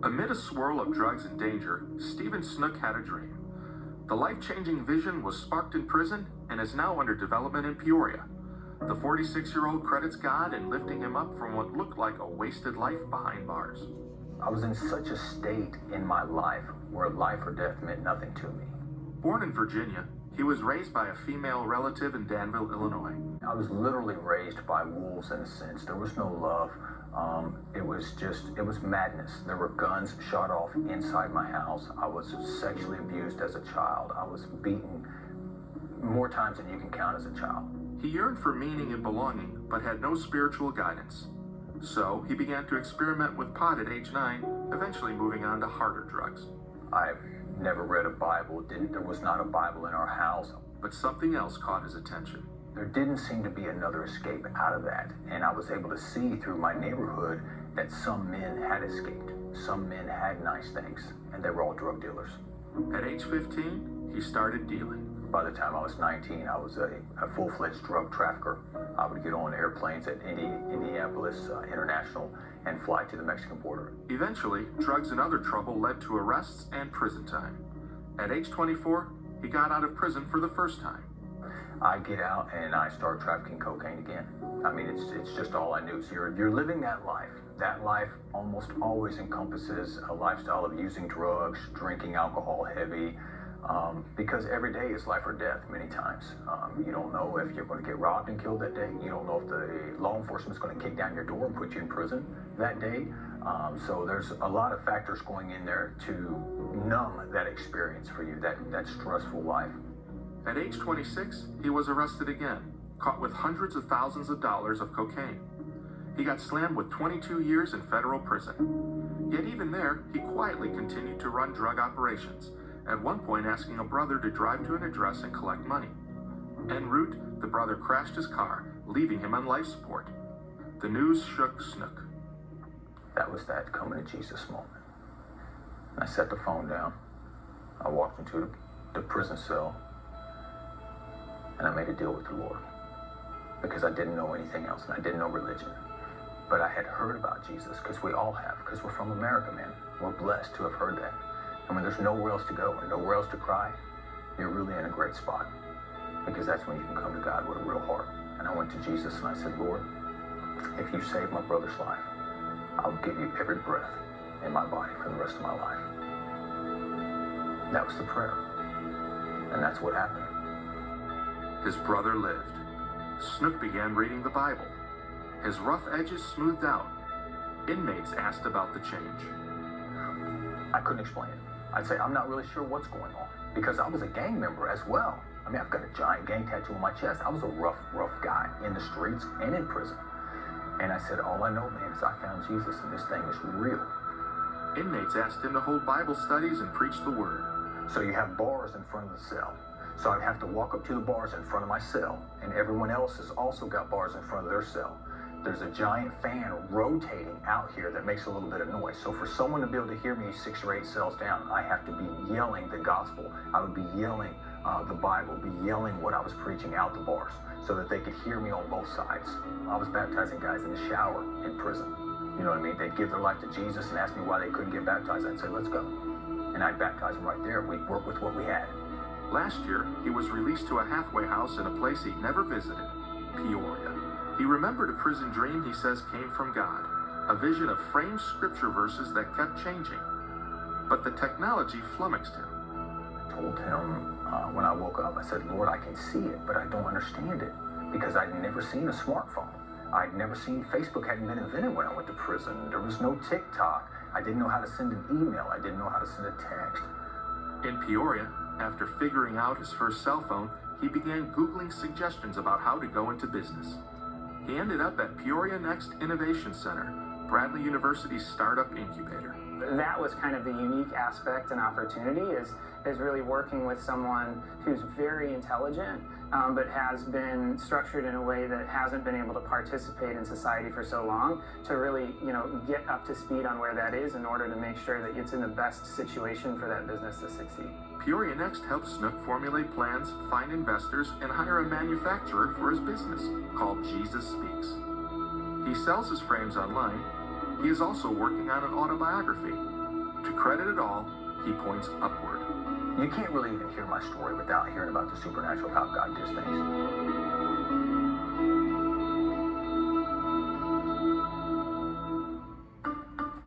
Amid a swirl of drugs and danger, Stephen Snook had a dream. The life-changing vision was sparked in prison and is now under development in Peoria. The 46-year-old credits God in lifting him up from what looked like a wasted life behind bars. I was in such a state in my life where life or death meant nothing to me. Born in Virginia, he was raised by a female relative in Danville, Illinois. I was literally raised by wolves in a sense. There was no love. It was madness. There were guns shot off inside my house. I was sexually abused as a child. I was beaten more times than you can count as a child. He yearned for meaning and belonging, but had no spiritual guidance. So he began to experiment with pot at age 9, eventually moving on to harder drugs. I've never read a Bible. There was not a Bible in our house. But something else caught his attention. There didn't seem to be another escape out of that. And I was able to see through my neighborhood that some men had escaped. Some men had nice things, and they were all drug dealers. At age 15, he started dealing. By the time I was 19, I was a full-fledged drug trafficker. I would get on airplanes at Indianapolis International and fly to the Mexican border. Eventually, drugs and other trouble led to arrests and prison time. At age 24, he got out of prison for the first time. I get out and I start trafficking cocaine again. I mean, it's just all I knew. So you're living that life. That life almost always encompasses a lifestyle of using drugs, drinking alcohol heavy, because every day is life or death many times. You don't know if you're going to get robbed and killed that day. You don't know if the law enforcement is going to kick down your door and put you in prison that day. So there's a lot of factors going in there to numb that experience for you, that stressful life. At age 26, he was arrested again, caught with hundreds of thousands of dollars of cocaine. He got slammed with 22 years in federal prison. Yet even there, he quietly continued to run drug operations, at one point asking a brother to drive to an address and collect money. En route, the brother crashed his car, leaving him on life support. The news shook Snook. That was that coming to Jesus moment. I set the phone down. I walked into the prison cell, and I made a deal with the Lord because I didn't know anything else and I didn't know religion. But I had heard about Jesus, because we all have, because we're from America, man. We're blessed to have heard that. And when there's nowhere else to go and nowhere else to cry, you're really in a great spot, because that's when you can come to God with a real heart. And I went to Jesus and I said, Lord, if you save my brother's life, I'll give you every breath in my body for the rest of my life. That was the prayer. And that's what happened. His brother lived. Snook began reading the Bible. His rough edges smoothed out. Inmates asked about the change. I couldn't explain it. I'd say, I'm not really sure what's going on, because I was a gang member as well. I mean, I've got a giant gang tattoo on my chest. I was a rough guy in the streets and in prison. And I said, all I know, man, is I found Jesus and this thing is real. Inmates asked him to hold Bible studies and preach the word. So you have bars in front of the cell. So I'd have to walk up to the bars in front of my cell, and everyone else has also got bars in front of their cell. There's a giant fan rotating out here that makes a little bit of noise. So for someone to be able to hear me 6 or 8 cells down, I have to be yelling the gospel. I would be yelling the Bible, be yelling what I was preaching out the bars so that they could hear me on both sides. I was baptizing guys in the shower in prison. You know what I mean? They'd give their life to Jesus and ask me why they couldn't get baptized. I'd say, let's go. And I'd baptize them right there. We'd work with what we had. Last year, he was released to a halfway house in a place he'd never visited, Peoria. He remembered a prison dream he says came from God, a vision of framed scripture verses that kept changing. But the technology flummoxed him. I told him when I woke up, I said, Lord, I can see it, but I don't understand it, because I'd never seen a smartphone. I'd never seen Facebook, hadn't been invented when I went to prison. There was no TikTok. I didn't know how to send an email. I didn't know how to send a text. In Peoria, after figuring out his first cell phone, he began Googling suggestions about how to go into business. He ended up at Peoria Next Innovation Center, Bradley University's startup incubator. That was kind of the unique aspect and opportunity is really working with someone who's very intelligent, but has been structured in a way that hasn't been able to participate in society for so long, to really, get up to speed on where that is in order to make sure that it's in the best situation for that business to succeed. Peoria Next helps Snook formulate plans, find investors, and hire a manufacturer for his business, called Jesus Speaks. He sells his frames online. He is also working on an autobiography, To credit it all, he points upward. You can't really even hear my story without hearing about the supernatural, how God does things.